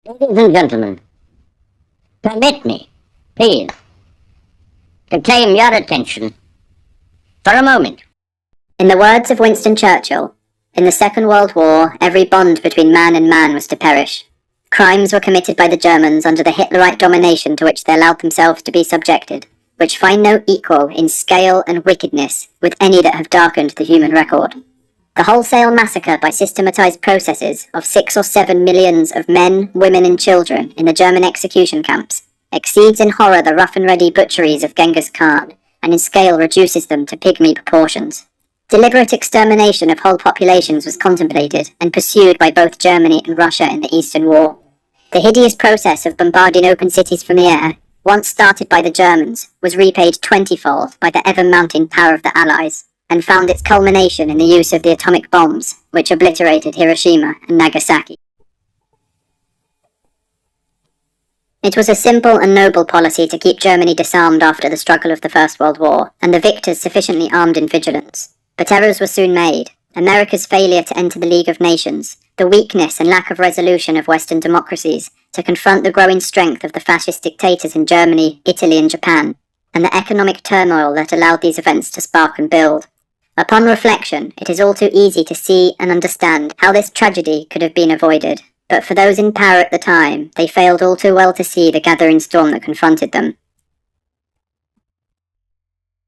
Ladies and gentlemen, permit me, please, to claim your attention for a moment. In the words of Winston Churchill, in the Second World War, every bond between man and man was to perish. Crimes were committed by the Germans under the Hitlerite domination to which they allowed themselves to be subjected, which find no equal in scale and wickedness with any that have darkened the human record. The wholesale massacre by systematized processes of 6 or 7 millions of men, women and children in the German execution camps exceeds in horror the rough and ready butcheries of Genghis Khan, and in scale reduces them to pygmy proportions. Deliberate extermination of whole populations was contemplated and pursued by both Germany and Russia in the Eastern War. The hideous process of bombarding open cities from the air, once started by the Germans, was repaid 20-fold by the ever-mounting power of the Allies, and found its culmination in the use of the atomic bombs, which obliterated Hiroshima and Nagasaki. It was a simple and noble policy to keep Germany disarmed after the struggle of the First World War, and the victors sufficiently armed in vigilance. But errors were soon made. America's failure to enter the League of Nations, the weakness and lack of resolution of Western democracies to confront the growing strength of the fascist dictators in Germany, Italy and Japan, and the economic turmoil that allowed these events to spark and build. Upon reflection, it is all too easy to see and understand how this tragedy could have been avoided, but for those in power at the time, they failed all too well to see the gathering storm that confronted them.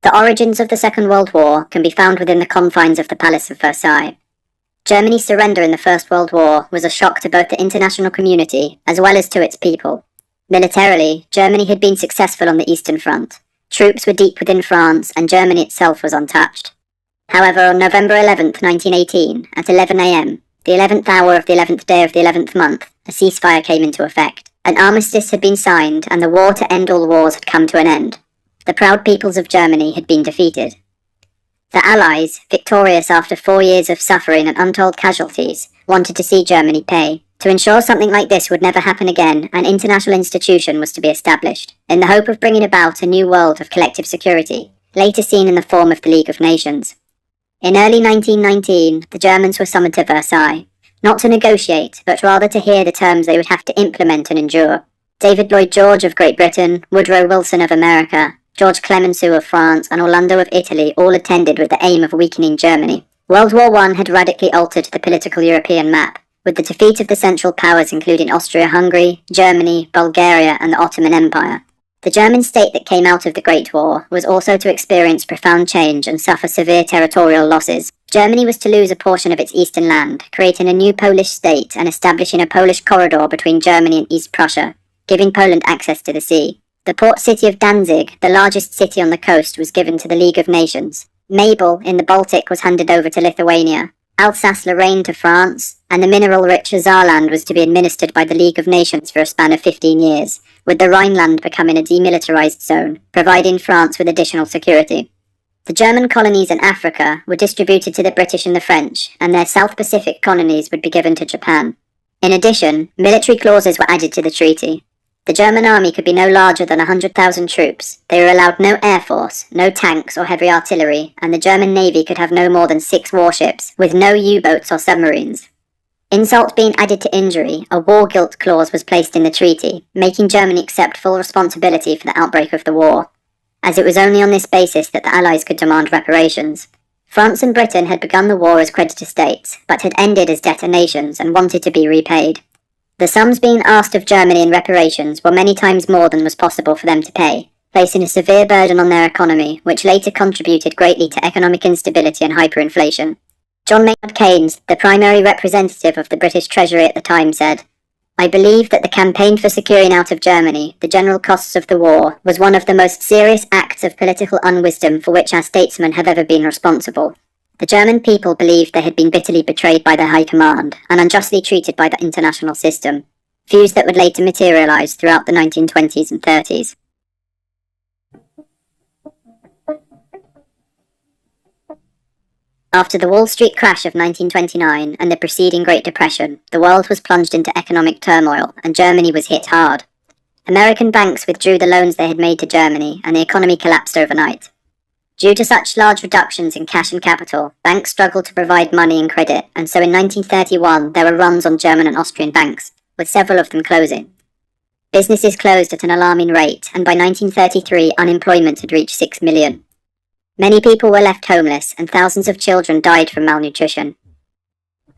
The origins of the Second World War can be found within the confines of the Palace of Versailles. Germany's surrender in the First World War was a shock to both the international community as well as to its people. Militarily, Germany had been successful on the Eastern Front. Troops were deep within France, and Germany itself was untouched. However, on November 11, 1918, at 11 a.m., the 11th hour of the 11th day of the 11th month, a ceasefire came into effect. An armistice had been signed, and the war to end all wars had come to an end. The proud peoples of Germany had been defeated. The Allies, victorious after 4 years of suffering and untold casualties, wanted to see Germany pay. To ensure something like this would never happen again, an international institution was to be established, in the hope of bringing about a new world of collective security, later seen in the form of the League of Nations. In early 1919, the Germans were summoned to Versailles, not to negotiate, but rather to hear the terms they would have to implement and endure. David Lloyd George of Great Britain, Woodrow Wilson of America, George Clemenceau of France, and Orlando of Italy all attended with the aim of weakening Germany. World War I had radically altered the political European map, with the defeat of the Central Powers including Austria-Hungary, Germany, Bulgaria, and the Ottoman Empire. The German state that came out of the Great War was also to experience profound change and suffer severe territorial losses. Germany was to lose a portion of its eastern land, creating a new Polish state and establishing a Polish corridor between Germany and East Prussia, giving Poland access to the sea. The port city of Danzig, the largest city on the coast, was given to the League of Nations. Mabel in the Baltic was handed over to Lithuania, Alsace-Lorraine to France, and the mineral-rich Saarland was to be administered by the League of Nations for a span of 15 years, with the Rhineland becoming a demilitarized zone, providing France with additional security. The German colonies in Africa were distributed to the British and the French, and their South Pacific colonies would be given to Japan. In addition, military clauses were added to the treaty. The German army could be no larger than 100,000 troops. They were allowed no air force, no tanks or heavy artillery, and the German navy could have no more than 6 warships, with no U-boats or submarines. Insult being added to injury, a war guilt clause was placed in the treaty, making Germany accept full responsibility for the outbreak of the war, as it was only on this basis that the Allies could demand reparations. France and Britain had begun the war as creditor states, but had ended as debtor nations and wanted to be repaid. The sums being asked of Germany in reparations were many times more than was possible for them to pay, placing a severe burden on their economy, which later contributed greatly to economic instability and hyperinflation. John Maynard Keynes, the primary representative of the British Treasury at the time, said, "I believe that the campaign for securing out of Germany the general costs of the war was one of the most serious acts of political unwisdom for which our statesmen have ever been responsible. The German people believed they had been bitterly betrayed by their high command and unjustly treated by the international system, views that would later materialize throughout the 1920s and 30s. After the Wall Street crash of 1929 and the preceding Great Depression, the world was plunged into economic turmoil and Germany was hit hard. American banks withdrew the loans they had made to Germany and the economy collapsed overnight. Due to such large reductions in cash and capital, banks struggled to provide money and credit, and so in 1931 there were runs on German and Austrian banks, with several of them closing. Businesses closed at an alarming rate, and by 1933 unemployment had reached 6 million. Many people were left homeless, and thousands of children died from malnutrition.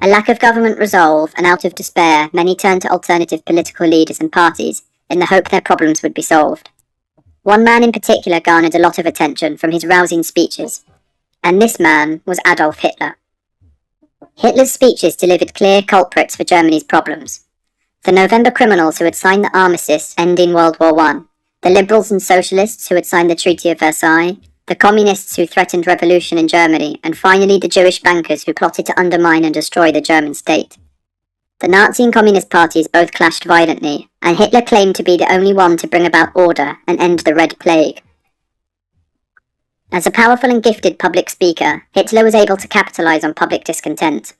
A lack of government resolve, and out of despair, many turned to alternative political leaders and parties, in the hope their problems would be solved. One man in particular garnered a lot of attention from his rousing speeches, and this man was Adolf Hitler. Hitler's speeches delivered clear culprits for Germany's problems. The November criminals who had signed the armistice ending World War I, the liberals and socialists who had signed the Treaty of Versailles, the communists who threatened revolution in Germany, and finally the Jewish bankers who plotted to undermine and destroy the German state. The Nazi and Communist parties both clashed violently, and Hitler claimed to be the only one to bring about order and end the Red Plague. As a powerful and gifted public speaker, Hitler was able to capitalize on public discontent.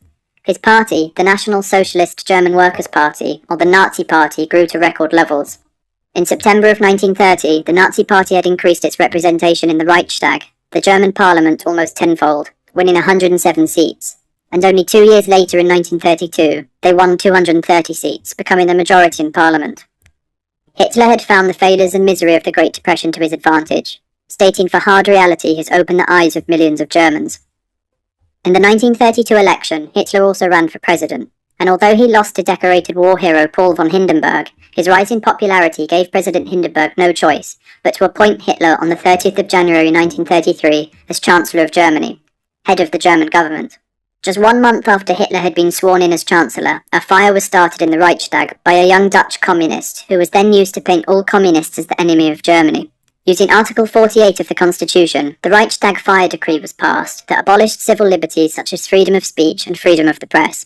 His party, the National Socialist German Workers' Party, or the Nazi Party, grew to record levels. In September of 1930, the Nazi Party had increased its representation in the Reichstag, the German parliament, almost tenfold, winning 107 seats. And only 2 years later, in 1932, they won 230 seats, becoming the majority in parliament. Hitler had found the failures and misery of the Great Depression to his advantage, stating for hard reality has opened the eyes of millions of Germans. In the 1932 election, Hitler also ran for president, and although he lost to decorated war hero Paul von Hindenburg, his rising popularity gave President Hindenburg no choice but to appoint Hitler on the 30th of January 1933 as Chancellor of Germany, head of the German government. Just 1 month after Hitler had been sworn in as Chancellor, a fire was started in the Reichstag by a young Dutch communist who was then used to paint all communists as the enemy of Germany. Using Article 48 of the Constitution, the Reichstag fire decree was passed that abolished civil liberties such as freedom of speech and freedom of the press.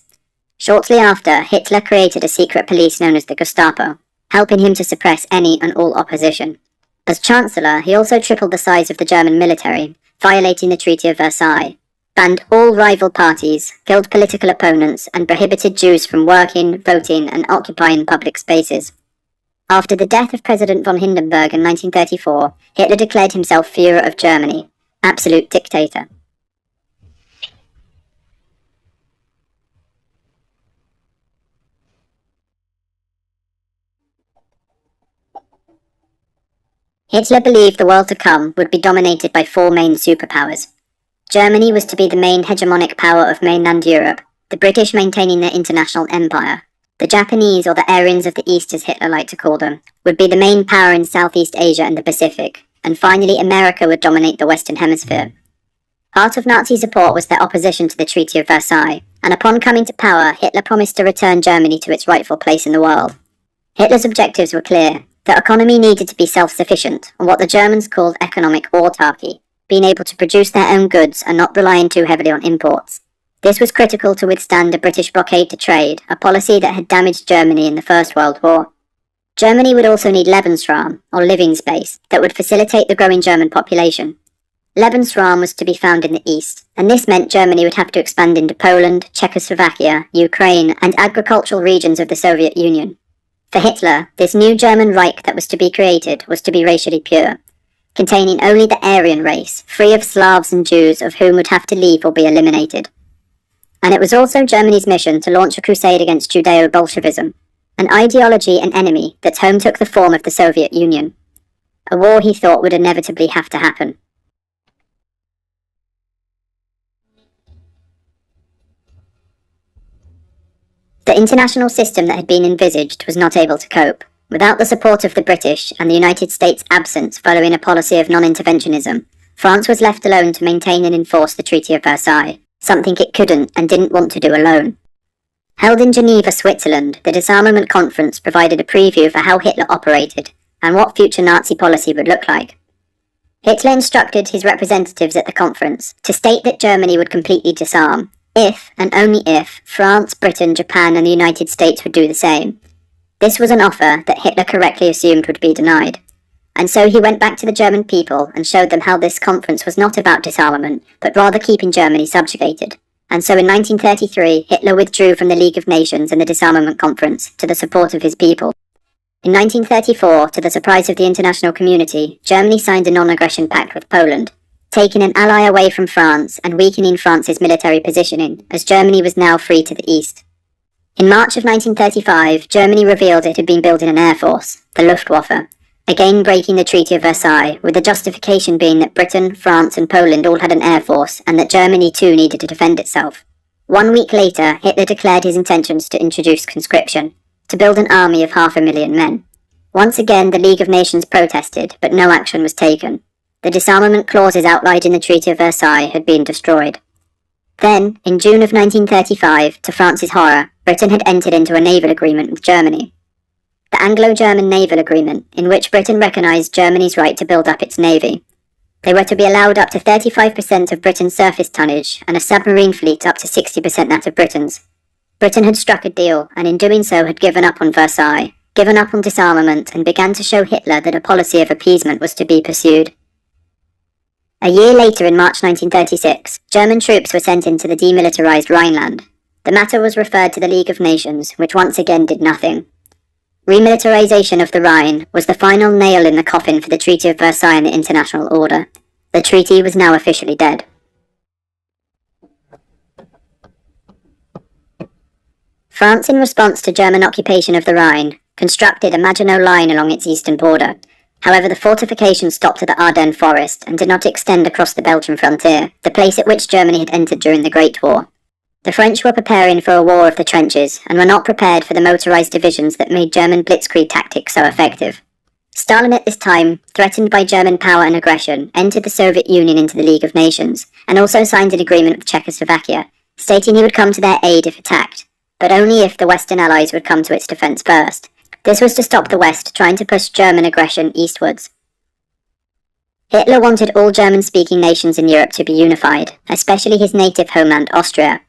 Shortly after, Hitler created a secret police known as the Gestapo, helping him to suppress any and all opposition. As Chancellor, he also tripled the size of the German military, violating the Treaty of Versailles, banned all rival parties, killed political opponents, and prohibited Jews from working, voting, and occupying public spaces. After the death of President von Hindenburg in 1934, Hitler declared himself Führer of Germany, absolute dictator. Hitler believed the world to come would be dominated by 4 main superpowers. Germany was to be the main hegemonic power of mainland Europe, the British maintaining their international empire. The Japanese, or the Aryans of the East as Hitler liked to call them, would be the main power in Southeast Asia and the Pacific, and finally America would dominate the Western Hemisphere. Part of Nazi support was their opposition to the Treaty of Versailles, and upon coming to power, Hitler promised to return Germany to its rightful place in the world. Hitler's objectives were clear. The economy needed to be self-sufficient, or what the Germans called economic autarky, being able to produce their own goods and not relying too heavily on imports. This was critical to withstand a British blockade to trade, a policy that had damaged Germany in the First World War. Germany would also need Lebensraum, or living space, that would facilitate the growing German population. Lebensraum was to be found in the east, and this meant Germany would have to expand into Poland, Czechoslovakia, Ukraine, and agricultural regions of the Soviet Union. For Hitler, this new German Reich that was to be created was to be racially pure, containing only the Aryan race, free of Slavs and Jews of whom would have to leave or be eliminated. And it was also Germany's mission to launch a crusade against Judeo-Bolshevism, an ideology and enemy that home took the form of the Soviet Union. A war he thought would inevitably have to happen. The international system that had been envisaged was not able to cope. Without the support of the British and the United States' absence following a policy of non-interventionism, France was left alone to maintain and enforce the Treaty of Versailles, something it couldn't and didn't want to do alone. Held in Geneva, Switzerland, the disarmament conference provided a preview for how Hitler operated and what future Nazi policy would look like. Hitler instructed his representatives at the conference to state that Germany would completely disarm, if, and only if, France, Britain, Japan and the United States would do the same. This was an offer that Hitler correctly assumed would be denied. And so he went back to the German people and showed them how this conference was not about disarmament, but rather keeping Germany subjugated. And so in 1933, Hitler withdrew from the League of Nations and the Disarmament Conference to the support of his people. In 1934, to the surprise of the international community, Germany signed a non-aggression pact with Poland, taking an ally away from France and weakening France's military positioning, as Germany was now free to the east. In March of 1935, Germany revealed it had been building an air force, the Luftwaffe, again breaking the Treaty of Versailles, with the justification being that Britain, France and Poland all had an air force, and that Germany too needed to defend itself. 1 week later, Hitler declared his intentions to introduce conscription, to build an army of 500,000 men. Once again, the League of Nations protested, but no action was taken. The disarmament clauses outlined in the Treaty of Versailles had been destroyed. Then, in June of 1935, to France's horror, Britain had entered into a naval agreement with Germany. The Anglo-German Naval Agreement, in which Britain recognised Germany's right to build up its navy. They were to be allowed up to 35% of Britain's surface tonnage, and a submarine fleet up to 60% that of Britain's. Britain had struck a deal, and in doing so had given up on Versailles, given up on disarmament, and began to show Hitler that a policy of appeasement was to be pursued. A year later, in March 1936, German troops were sent into the demilitarized Rhineland. The matter was referred to the League of Nations, which once again did nothing. Remilitarization of the Rhine was the final nail in the coffin for the Treaty of Versailles and the international order. The treaty was now officially dead. France, in response to German occupation of the Rhine, constructed a Maginot Line along its eastern border. However, the fortifications stopped at the Ardennes forest and did not extend across the Belgian frontier, the place at which Germany had entered during the Great War. The French were preparing for a war of the trenches, and were not prepared for the motorized divisions that made German blitzkrieg tactics so effective. Stalin at this time, threatened by German power and aggression, entered the Soviet Union into the League of Nations, and also signed an agreement with Czechoslovakia, stating he would come to their aid if attacked, but only if the Western Allies would come to its defence first. This was to stop the West trying to push German aggression eastwards. Hitler wanted all German-speaking nations in Europe to be unified, especially his native homeland Austria.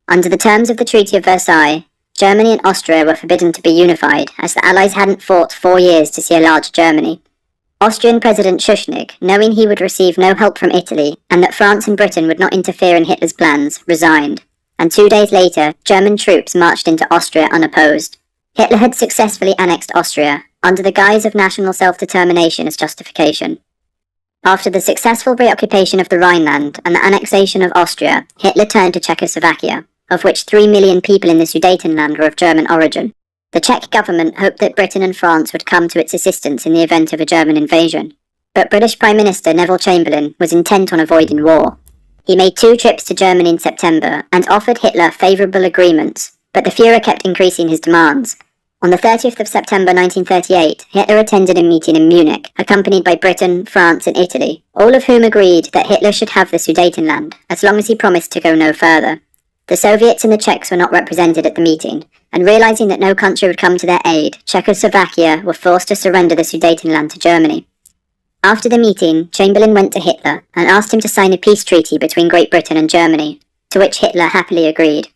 Under the terms of the Treaty of Versailles, Germany and Austria were forbidden to be unified, as the Allies hadn't fought 4 years to see a large Germany. Austrian President Schuschnigg, knowing he would receive no help from Italy, and that France and Britain would not interfere in Hitler's plans, resigned, and 2 days later, German troops marched into Austria unopposed. Hitler had successfully annexed Austria, under the guise of national self-determination as justification. After the successful reoccupation of the Rhineland and the annexation of Austria, Hitler turned to Czechoslovakia, of which 3 million people in the Sudetenland were of German origin. The Czech government hoped that Britain and France would come to its assistance in the event of a German invasion. But British Prime Minister Neville Chamberlain was intent on avoiding war. He made 2 trips to Germany in September and offered Hitler favourable agreements, but the Führer kept increasing his demands. On the 30th of September 1938, Hitler attended a meeting in Munich, accompanied by Britain, France and Italy, all of whom agreed that Hitler should have the Sudetenland, as long as he promised to go no further. The Soviets and the Czechs were not represented at the meeting, and realising that no country would come to their aid, Czechoslovakia were forced to surrender the Sudetenland to Germany. After the meeting, Chamberlain went to Hitler and asked him to sign a peace treaty between Great Britain and Germany, to which Hitler happily agreed.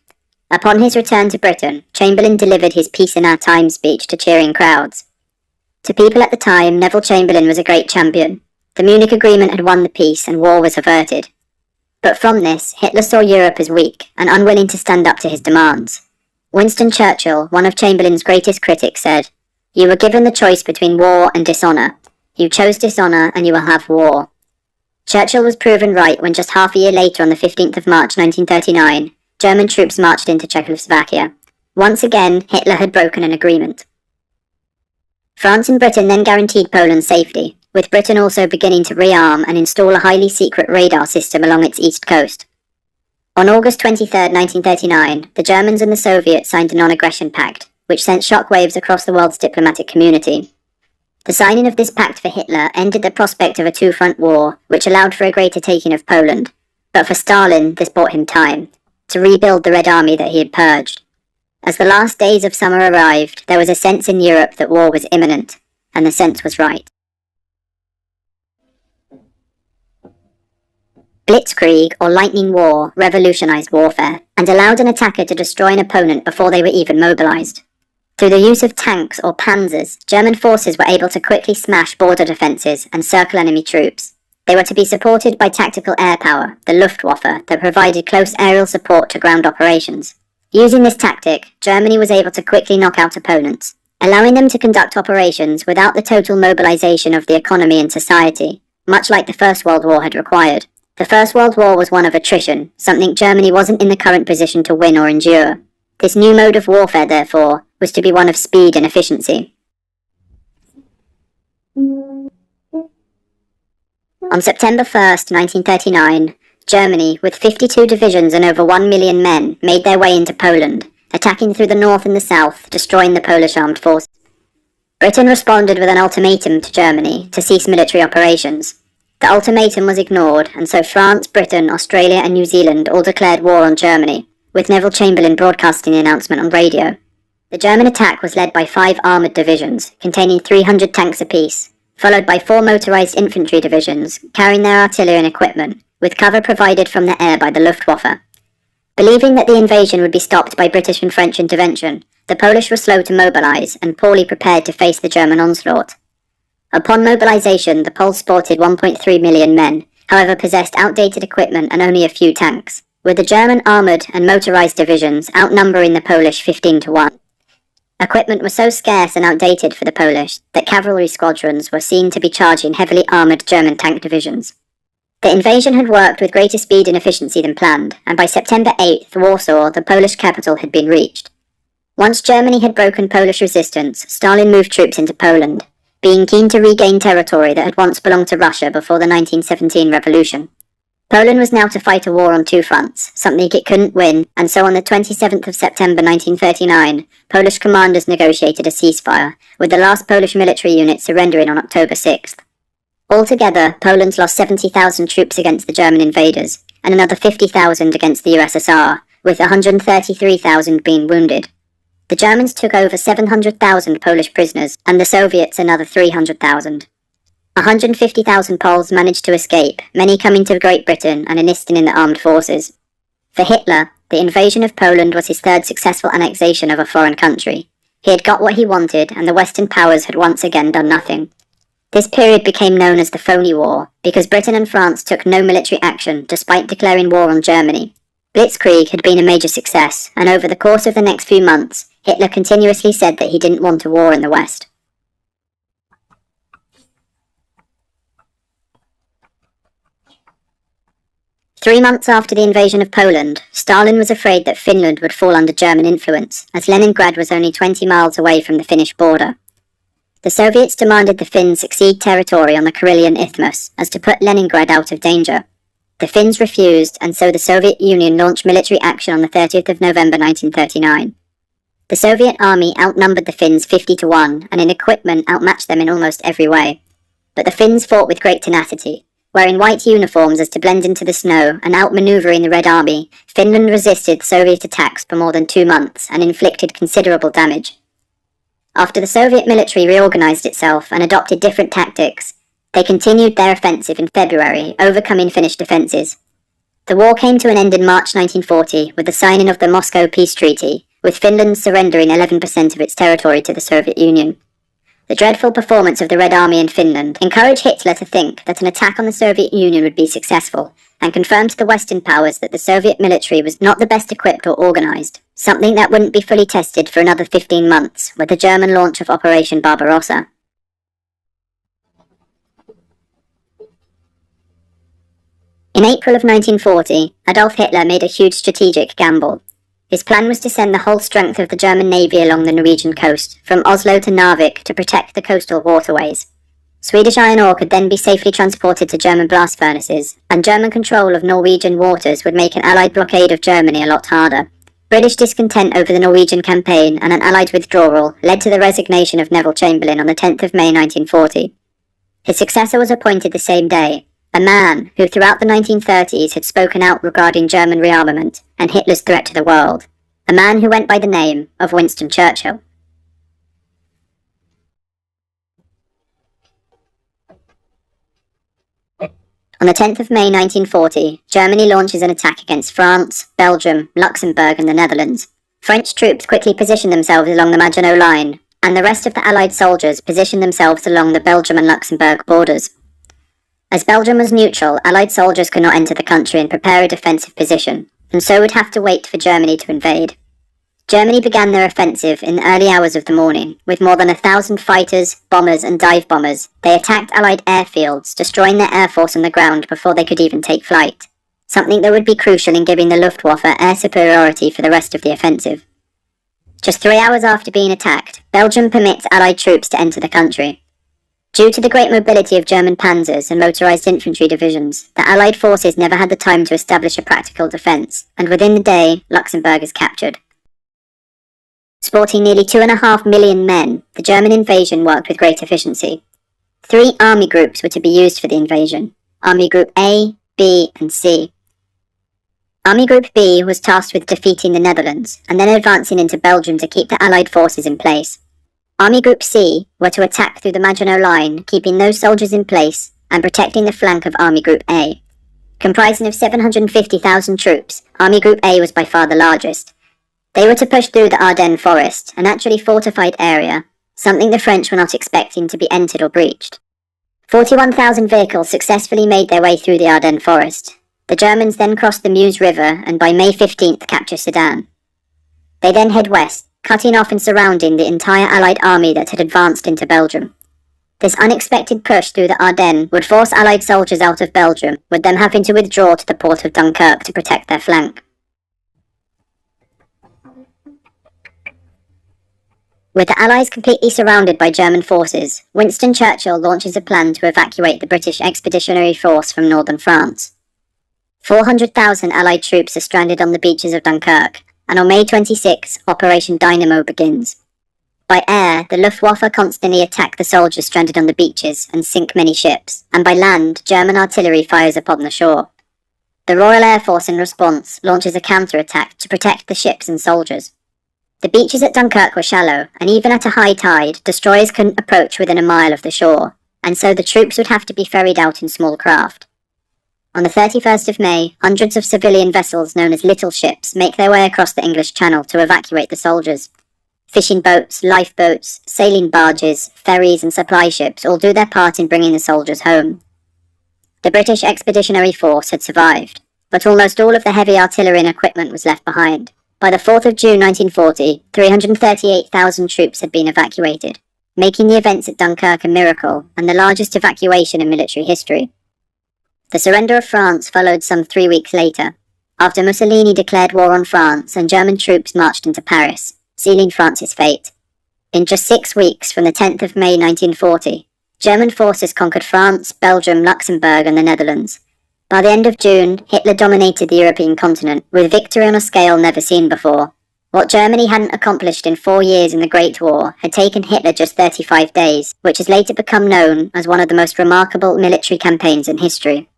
Upon his return to Britain, Chamberlain delivered his Peace in Our Time speech to cheering crowds. To people at the time, Neville Chamberlain was a great champion. The Munich Agreement had won the peace and war was averted. But from this, Hitler saw Europe as weak and unwilling to stand up to his demands. Winston Churchill, one of Chamberlain's greatest critics, said, "You were given the choice between war and dishonour. You chose dishonour and you will have war." Churchill was proven right when just half a year later, on the 15th of March 1939, German troops marched into Czechoslovakia. Once again, Hitler had broken an agreement. France and Britain then guaranteed Poland's safety, with Britain also beginning to rearm and install a highly secret radar system along its east coast. On August 23, 1939, the Germans and the Soviets signed a non-aggression pact, which sent shockwaves across the world's diplomatic community. The signing of this pact for Hitler ended the prospect of a two-front war, which allowed for a greater taking of Poland. But for Stalin, this bought him time, to rebuild the Red Army that he had purged. As the last days of summer arrived, there was a sense in Europe that war was imminent, and the sense was right. Blitzkrieg, or lightning war, revolutionized warfare, and allowed an attacker to destroy an opponent before they were even mobilized. Through the use of tanks, or panzers, German forces were able to quickly smash border defences and circle enemy troops. They were to be supported by tactical air power, the Luftwaffe, that provided close aerial support to ground operations. Using this tactic, Germany was able to quickly knock out opponents, allowing them to conduct operations without the total mobilization of the economy and society, much like the First World War had required. The First World War was one of attrition, something Germany wasn't in the current position to win or endure. This new mode of warfare, therefore, was to be one of speed and efficiency. On September 1st, 1939, Germany, with 52 divisions and over 1 million men, made their way into Poland, attacking through the north and the south, destroying the Polish armed forces. Britain responded with an ultimatum to Germany to cease military operations. The ultimatum was ignored, and so France, Britain, Australia and New Zealand all declared war on Germany, with Neville Chamberlain broadcasting the announcement on radio. The German attack was led by 5 armoured divisions, containing 300 tanks apiece, followed by 4 motorised infantry divisions, carrying their artillery and equipment, with cover provided from the air by the Luftwaffe. Believing that the invasion would be stopped by British and French intervention, the Polish were slow to mobilise and poorly prepared to face the German onslaught. Upon mobilisation, the Poles sported 1.3 million men, however possessed outdated equipment and only a few tanks, with the German armoured and motorised divisions outnumbering the Polish 15 to 1. Equipment was so scarce and outdated for the Polish that cavalry squadrons were seen to be charging heavily armoured German tank divisions. The invasion had worked with greater speed and efficiency than planned, and by September 8th, Warsaw, the Polish capital, had been reached. Once Germany had broken Polish resistance, Stalin moved troops into Poland, being keen to regain territory that had once belonged to Russia before the 1917 revolution. Poland was now to fight a war on 2 fronts, something it couldn't win, and so on the 27th of September 1939, Polish commanders negotiated a ceasefire, with the last Polish military unit surrendering on October 6th. Altogether, Poland lost 70,000 troops against the German invaders, and another 50,000 against the USSR, with 133,000 being wounded. The Germans took over 700,000 Polish prisoners, and the Soviets another 300,000. 150,000 Poles managed to escape, many coming to Great Britain and enlisting in the armed forces. For Hitler, the invasion of Poland was his 3rd successful annexation of a foreign country. He had got what he wanted, and the Western powers had once again done nothing. This period became known as the Phony War, because Britain and France took no military action despite declaring war on Germany. Blitzkrieg had been a major success, and over the course of the next few months, Hitler continuously said that he didn't want a war in the West. Three months after the invasion of Poland, Stalin was afraid that Finland would fall under German influence, as Leningrad was only 20 miles away from the Finnish border. The Soviets demanded the Finns cede territory on the Karelian Isthmus, as to put Leningrad out of danger. The Finns refused, and so the Soviet Union launched military action on the 30th of November 1939. The Soviet army outnumbered the Finns 50 to 1, and in equipment outmatched them in almost every way. But the Finns fought with great tenacity. Wearing white uniforms as to blend into the snow and outmanoeuvring the Red Army, Finland resisted Soviet attacks for more than 2 months and inflicted considerable damage. After the Soviet military reorganized itself and adopted different tactics, they continued their offensive in February, overcoming Finnish defences. The war came to an end in March 1940 with the signing of the Moscow Peace Treaty, with Finland surrendering 11% of its territory to the Soviet Union. The dreadful performance of the Red Army in Finland encouraged Hitler to think that an attack on the Soviet Union would be successful, and confirmed to the Western powers that the Soviet military was not the best equipped or organised, something that wouldn't be fully tested for another 15 months with the German launch of Operation Barbarossa. In April of 1940, Adolf Hitler made a huge strategic gamble. His plan was to send the whole strength of the German navy along the Norwegian coast, from Oslo to Narvik, to protect the coastal waterways. Swedish iron ore could then be safely transported to German blast furnaces, and German control of Norwegian waters would make an Allied blockade of Germany a lot harder. British discontent over the Norwegian campaign and an Allied withdrawal led to the resignation of Neville Chamberlain on the 10th of May 1940. His successor was appointed the same day, a man who throughout the 1930s had spoken out regarding German rearmament and Hitler's threat to the world, a man who went by the name of Winston Churchill. On the 10th of May 1940, Germany launches an attack against France, Belgium, Luxembourg and the Netherlands. French troops quickly position themselves along the Maginot Line, and the rest of the Allied soldiers position themselves along the Belgium and Luxembourg borders. As Belgium was neutral, Allied soldiers could not enter the country and prepare a defensive position, and so would have to wait for Germany to invade. Germany began their offensive in the early hours of the morning. With more than 1,000 fighters, bombers and dive bombers, they attacked Allied airfields, destroying their air force on the ground before they could even take flight, something that would be crucial in giving the Luftwaffe air superiority for the rest of the offensive. Just 3 hours after being attacked, Belgium permits Allied troops to enter the country. Due to the great mobility of German panzers and motorised infantry divisions, the Allied forces never had the time to establish a practical defence, and within the day, Luxembourg is captured. Sporting nearly 2.5 million men, the German invasion worked with great efficiency. 3 army groups were to be used for the invasion: Army Group A, B, and C. Army Group B was tasked with defeating the Netherlands, and then advancing into Belgium to keep the Allied forces in place. Army Group C were to attack through the Maginot Line, keeping those soldiers in place and protecting the flank of Army Group A. Comprising of 750,000 troops, Army Group A was by far the largest. They were to push through the Ardennes forest, an actually fortified area, something the French were not expecting to be entered or breached. 41,000 vehicles successfully made their way through the Ardennes forest. The Germans then crossed the Meuse River and by May 15th capture Sedan. They then head west, cutting off and surrounding the entire Allied army that had advanced into Belgium. This unexpected push through the Ardennes would force Allied soldiers out of Belgium, with them having to withdraw to the port of Dunkirk to protect their flank. With the Allies completely surrounded by German forces, Winston Churchill launches a plan to evacuate the British Expeditionary Force from northern France. 400,000 Allied troops are stranded on the beaches of Dunkirk, and on May 26, Operation Dynamo begins. By air, the Luftwaffe constantly attack the soldiers stranded on the beaches and sink many ships, and by land, German artillery fires upon the shore. The Royal Air Force in response launches a counter-attack to protect the ships and soldiers. The beaches at Dunkirk were shallow, and even at a high tide, destroyers couldn't approach within a mile of the shore, and so the troops would have to be ferried out in small craft. On the 31st of May, hundreds of civilian vessels known as little ships make their way across the English Channel to evacuate the soldiers. Fishing boats, lifeboats, sailing barges, ferries and supply ships all do their part in bringing the soldiers home. The British Expeditionary Force had survived, but almost all of the heavy artillery and equipment was left behind. By the 4th of June 1940, 338,000 troops had been evacuated, making the events at Dunkirk a miracle and the largest evacuation in military history. The surrender of France followed some 3 weeks later, after Mussolini declared war on France and German troops marched into Paris, sealing France's fate. In just 6 weeks, from the 10th of May 1940, German forces conquered France, Belgium, Luxembourg and the Netherlands. By the end of June, Hitler dominated the European continent, with victory on a scale never seen before. What Germany hadn't accomplished in 4 years in the Great War had taken Hitler just 35 days, which has later become known as one of the most remarkable military campaigns in history.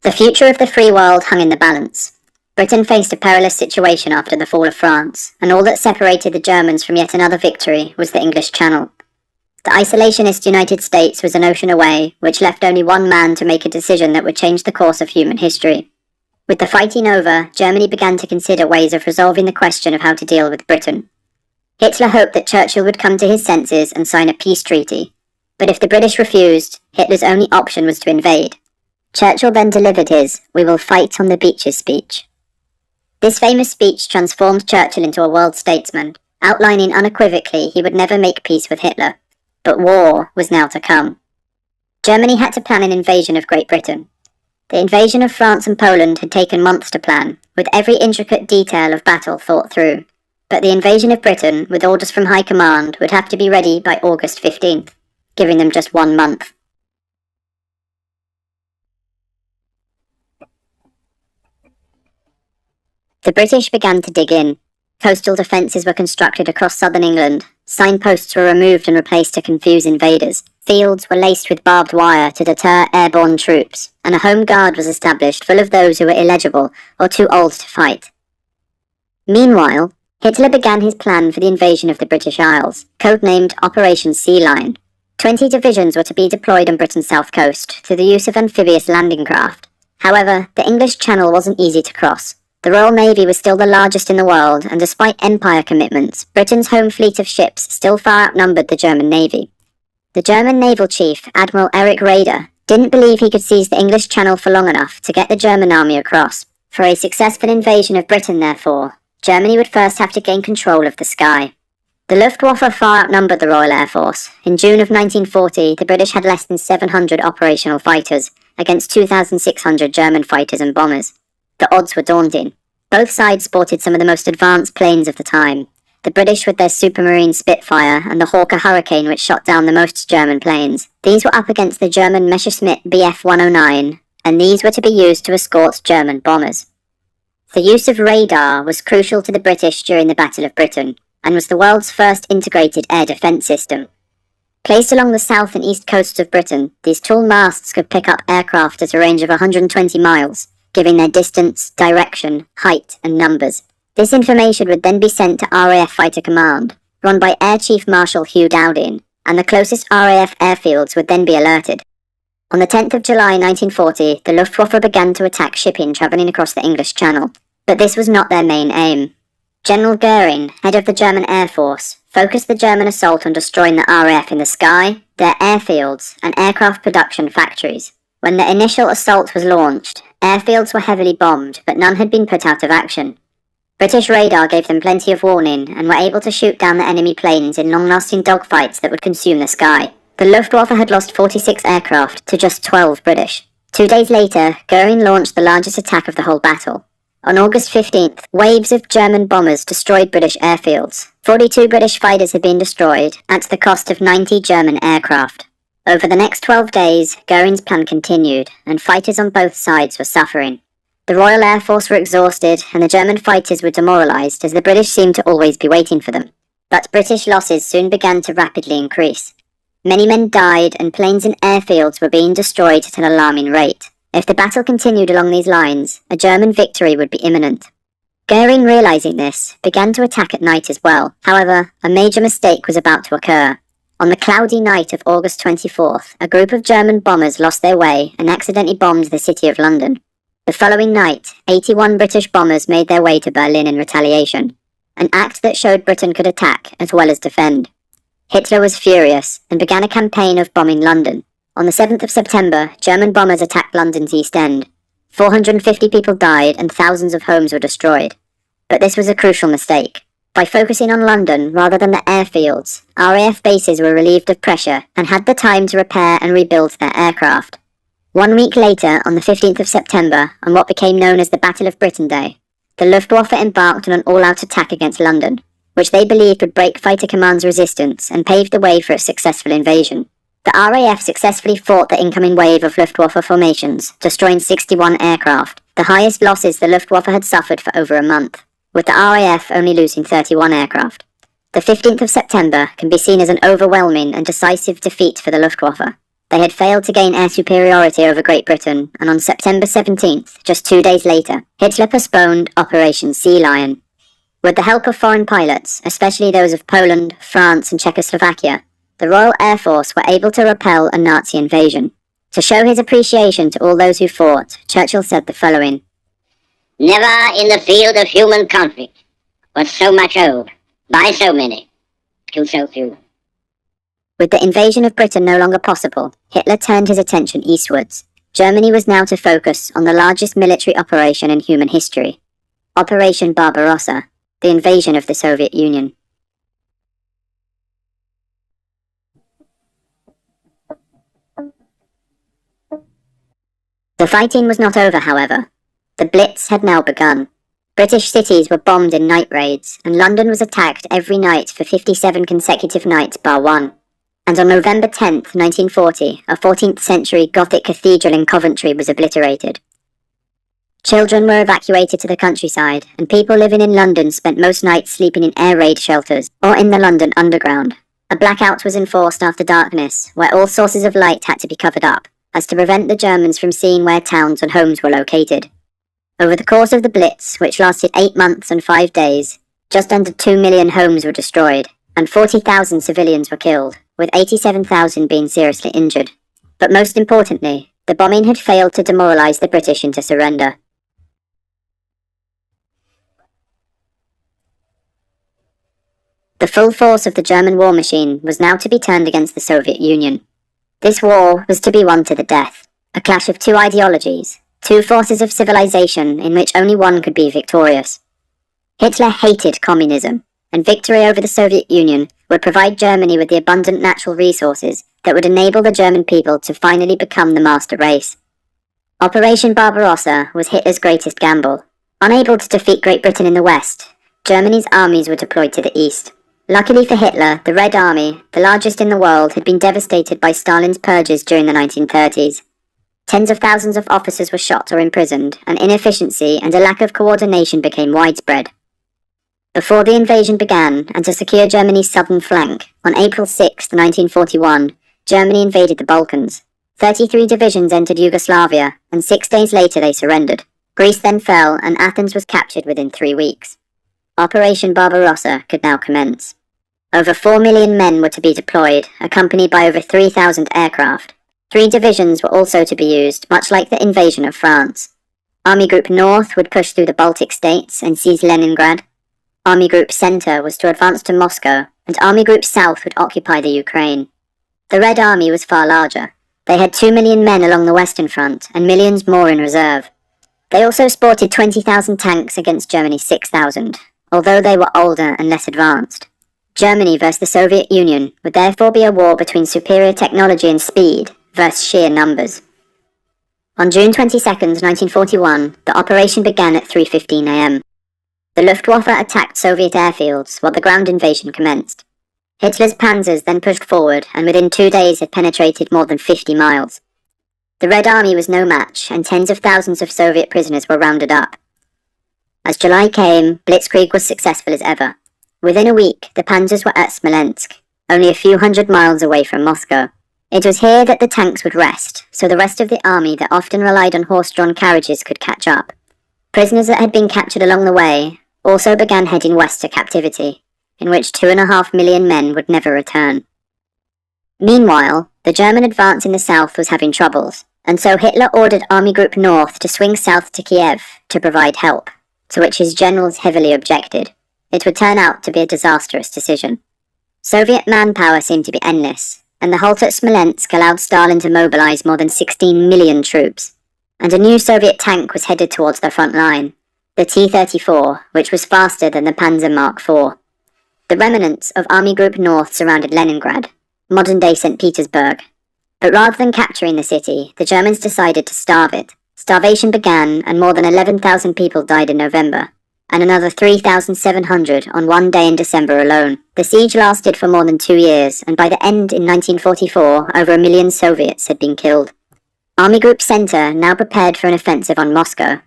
The future of the free world hung in the balance. Britain faced a perilous situation after the fall of France, and all that separated the Germans from yet another victory was the English Channel. The isolationist United States was an ocean away, which left only one man to make a decision that would change the course of human history. With the fighting over, Germany began to consider ways of resolving the question of how to deal with Britain. Hitler hoped that Churchill would come to his senses and sign a peace treaty, but if the British refused, Hitler's only option was to invade. Churchill then delivered his "We will fight on the beaches" speech. This famous speech transformed Churchill into a world statesman, outlining unequivocally he would never make peace with Hitler. But war was now to come. Germany had to plan an invasion of Great Britain. The invasion of France and Poland had taken months to plan, with every intricate detail of battle thought through. But the invasion of Britain, with orders from High Command, would have to be ready by August 15th, giving them just 1 month. The British began to dig in. Coastal defences were constructed across southern England, signposts were removed and replaced to confuse invaders, fields were laced with barbed wire to deter airborne troops, and a home guard was established full of those who were illegible or too old to fight. Meanwhile, Hitler began his plan for the invasion of the British Isles, codenamed Operation Sea Lion. 20 divisions were to be deployed on Britain's south coast through the use of amphibious landing craft. However, the English Channel wasn't easy to cross. The Royal Navy was still the largest in the world, and despite empire commitments, Britain's home fleet of ships still far outnumbered the German Navy. The German naval chief, Admiral Erich Raeder, didn't believe he could seize the English Channel for long enough to get the German army across. For a successful invasion of Britain, therefore, Germany would first have to gain control of the sky. The Luftwaffe far outnumbered the Royal Air Force. In June of 1940, the British had less than 700 operational fighters, against 2,600 German fighters and bombers. The odds were daunting. Both sides sported some of the most advanced planes of the time. The British with their Supermarine Spitfire and the Hawker Hurricane, which shot down the most German planes. These were up against the German Messerschmitt Bf 109, and these were to be used to escort German bombers. The use of radar was crucial to the British during the Battle of Britain, and was the world's first integrated air defence system. Placed along the south and east coasts of Britain, these tall masts could pick up aircraft at a range of 120 miles, giving their distance, direction, height, and numbers. This information would then be sent to RAF Fighter Command, run by Air Chief Marshal Hugh Dowding, and the closest RAF airfields would then be alerted. On the 10th of July 1940, the Luftwaffe began to attack shipping travelling across the English Channel, but this was not their main aim. General Goering, head of the German Air Force, focused the German assault on destroying the RAF in the sky, their airfields, and aircraft production factories. When the initial assault was launched, airfields were heavily bombed, but none had been put out of action. British radar gave them plenty of warning, and were able to shoot down the enemy planes in long-lasting dogfights that would consume the sky. The Luftwaffe had lost 46 aircraft to just 12 British. 2 days later, Goering launched the largest attack of the whole battle. On August 15th, waves of German bombers destroyed British airfields. 42 British fighters had been destroyed, at the cost of 90 German aircraft. Over the next 12 days, Goering's plan continued, and fighters on both sides were suffering. The Royal Air Force were exhausted, and the German fighters were demoralised, as the British seemed to always be waiting for them. But British losses soon began to rapidly increase. Many men died, and planes and airfields were being destroyed at an alarming rate. If the battle continued along these lines, a German victory would be imminent. Goering, realising this, began to attack at night as well. However, a major mistake was about to occur. On the cloudy night of August 24th, a group of German bombers lost their way and accidentally bombed the city of London. The following night, 81 British bombers made their way to Berlin in retaliation, an act that showed Britain could attack as well as defend. Hitler was furious and began a campaign of bombing London. On the 7th of September, German bombers attacked London's East End. 450 people died and thousands of homes were destroyed. But this was a crucial mistake. By focusing on London rather than the airfields, RAF bases were relieved of pressure and had the time to repair and rebuild their aircraft. 1 week later, on the 15th of September, on what became known as the Battle of Britain Day, the Luftwaffe embarked on an all-out attack against London, which they believed would break Fighter Command's resistance and pave the way for a successful invasion. The RAF successfully fought the incoming wave of Luftwaffe formations, destroying 61 aircraft, the highest losses the Luftwaffe had suffered for over a month, with the RAF only losing 31 aircraft. The 15th of September can be seen as an overwhelming and decisive defeat for the Luftwaffe. They had failed to gain air superiority over Great Britain, and on September 17th, just 2 days later, Hitler postponed Operation Sea Lion. With the help of foreign pilots, especially those of Poland, France and Czechoslovakia, the Royal Air Force were able to repel a Nazi invasion. To show his appreciation to all those who fought, Churchill said the following: "Never in the field of human conflict was so much owed by so many to so few." With the invasion of Britain no longer possible, Hitler turned his attention eastwards. Germany was now to focus on the largest military operation in human history, Operation Barbarossa, the invasion of the Soviet Union. The fighting was not over, however. The Blitz had now begun. British cities were bombed in night raids, and London was attacked every night for 57 consecutive nights bar one. And on November 10th, 1940, a 14th century Gothic cathedral in Coventry was obliterated. Children were evacuated to the countryside, and people living in London spent most nights sleeping in air raid shelters or in the London Underground. A blackout was enforced after darkness, where all sources of light had to be covered up, as to prevent the Germans from seeing where towns and homes were located. Over the course of the Blitz, which lasted 8 months and 5 days, just under 2 million homes were destroyed, and 40,000 civilians were killed, with 87,000 being seriously injured. But most importantly, the bombing had failed to demoralise the British into surrender. The full force of the German war machine was now to be turned against the Soviet Union. This war was to be won to the death, a clash of two ideologies, two forces of civilization in which only one could be victorious. Hitler hated communism, and victory over the Soviet Union would provide Germany with the abundant natural resources that would enable the German people to finally become the master race. Operation Barbarossa was Hitler's greatest gamble. Unable to defeat Great Britain in the west, Germany's armies were deployed to the east. Luckily for Hitler, the Red Army, the largest in the world, had been devastated by Stalin's purges during the 1930s. Tens of thousands of officers were shot or imprisoned, and inefficiency and a lack of coordination became widespread. Before the invasion began, and to secure Germany's southern flank, on April 6, 1941, Germany invaded the Balkans. 33 divisions entered Yugoslavia, and 6 days later they surrendered. Greece then fell, and Athens was captured within 3 weeks. Operation Barbarossa could now commence. Over 4 million men were to be deployed, accompanied by over 3,000 aircraft. 3 divisions were also to be used, much like the invasion of France. Army Group North would push through the Baltic states and seize Leningrad. Army Group Center was to advance to Moscow, and Army Group South would occupy the Ukraine. The Red Army was far larger. They had 2 million men along the Western Front, and millions more in reserve. They also sported 20,000 tanks against Germany's 6,000, although they were older and less advanced. Germany versus the Soviet Union would therefore be a war between superior technology and speed versus sheer numbers. On June 22, 1941, the operation began at 3:15 a.m. The Luftwaffe attacked Soviet airfields while the ground invasion commenced. Hitler's panzers then pushed forward and within 2 days had penetrated more than 50 miles. The Red Army was no match, and tens of thousands of Soviet prisoners were rounded up. As July came, Blitzkrieg was successful as ever. Within a week, the panzers were at Smolensk, only a few hundred miles away from Moscow. It was here that the tanks would rest, so the rest of the army that often relied on horse-drawn carriages could catch up. Prisoners that had been captured along the way also began heading west to captivity, in which 2.5 million men would never return. Meanwhile, the German advance in the south was having troubles, and so Hitler ordered Army Group North to swing south to Kiev to provide help, to which his generals heavily objected. It would turn out to be a disastrous decision. Soviet manpower seemed to be endless, and the halt at Smolensk allowed Stalin to mobilize more than 16 million troops, and a new Soviet tank was headed towards their front line, the T-34, which was faster than the Panzer Mark IV. The remnants of Army Group North surrounded Leningrad, modern-day St. Petersburg. But rather than capturing the city, the Germans decided to starve it. Starvation began, and more than 11,000 people died in November, and another 3,700 on one day in December alone. The siege lasted for more than 2 years, and by the end in 1944, over 1 million Soviets had been killed. Army Group Center now prepared for an offensive on Moscow,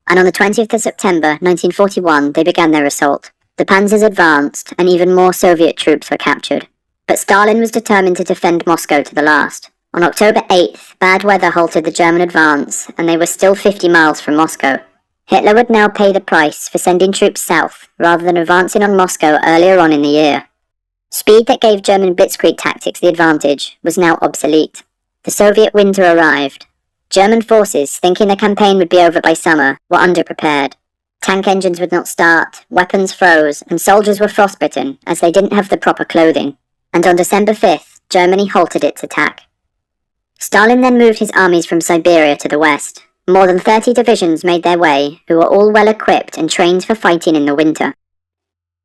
and on the 20th of September 1941 they began their assault. The panzers advanced, and even more Soviet troops were captured. But Stalin was determined to defend Moscow to the last. On October 8th, bad weather halted the German advance, and they were still 50 miles from Moscow. Hitler would now pay the price for sending troops south, rather than advancing on Moscow earlier on in the year. Speed that gave German blitzkrieg tactics the advantage was now obsolete. The Soviet winter arrived. German forces, thinking the campaign would be over by summer, were underprepared. Tank engines would not start, weapons froze, and soldiers were frostbitten as they didn't have the proper clothing. And on December 5th, Germany halted its attack. Stalin then moved his armies from Siberia to the west. More than 30 divisions made their way, who were all well equipped and trained for fighting in the winter.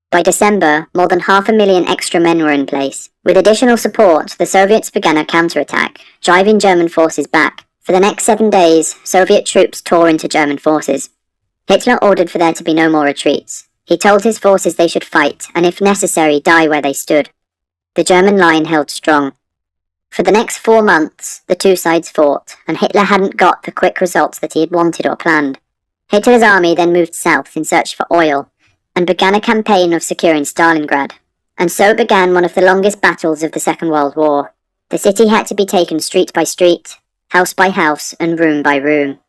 By December, more than 500,000 extra men were in place. With additional support, the Soviets began a counterattack, driving German forces back. For the next 7 days, Soviet troops tore into German forces. Hitler ordered for there to be no more retreats. He told his forces they should fight, and if necessary, die where they stood. The German line held strong. For the next 4 months, the two sides fought, and Hitler hadn't got the quick results that he had wanted or planned. Hitler's army then moved south in search for oil, and began a campaign of securing Stalingrad. And so began one of the longest battles of the Second World War. The city had to be taken street by street, house by house, and room by room.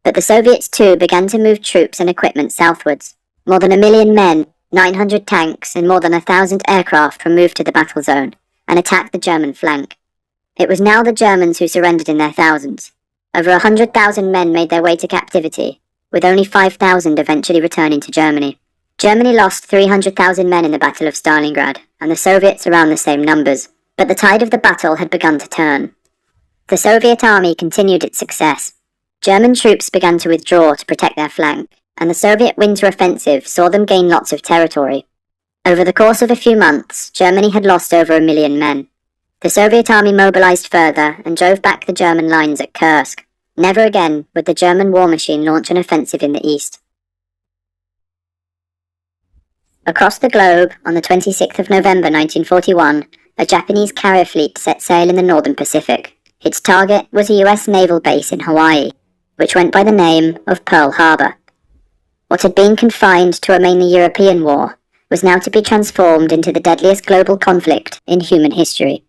But the Soviets too began to move troops and equipment southwards. More than 1 million men, 900 tanks, and more than 1,000 aircraft were moved to the battle zone, and attacked the German flank. It was now the Germans who surrendered in their thousands. Over 100,000 men made their way to captivity, with only 5,000 eventually returning to Germany. Germany lost 300,000 men in the Battle of Stalingrad, and the Soviets around the same numbers. But the tide of the battle had begun to turn. The Soviet army continued its success. German troops began to withdraw to protect their flank, and the Soviet winter offensive saw them gain lots of territory. Over the course of a few months, Germany had lost over 1 million men. The Soviet army mobilized further and drove back the German lines at Kursk. Never again would the German war machine launch an offensive in the east. Across the globe, on the 26th of November 1941, a Japanese carrier fleet set sail in the northern Pacific. Its target was a US naval base in Hawaii, which went by the name of Pearl Harbor. What had been confined to a mainly European war was now to be transformed into the deadliest global conflict in human history.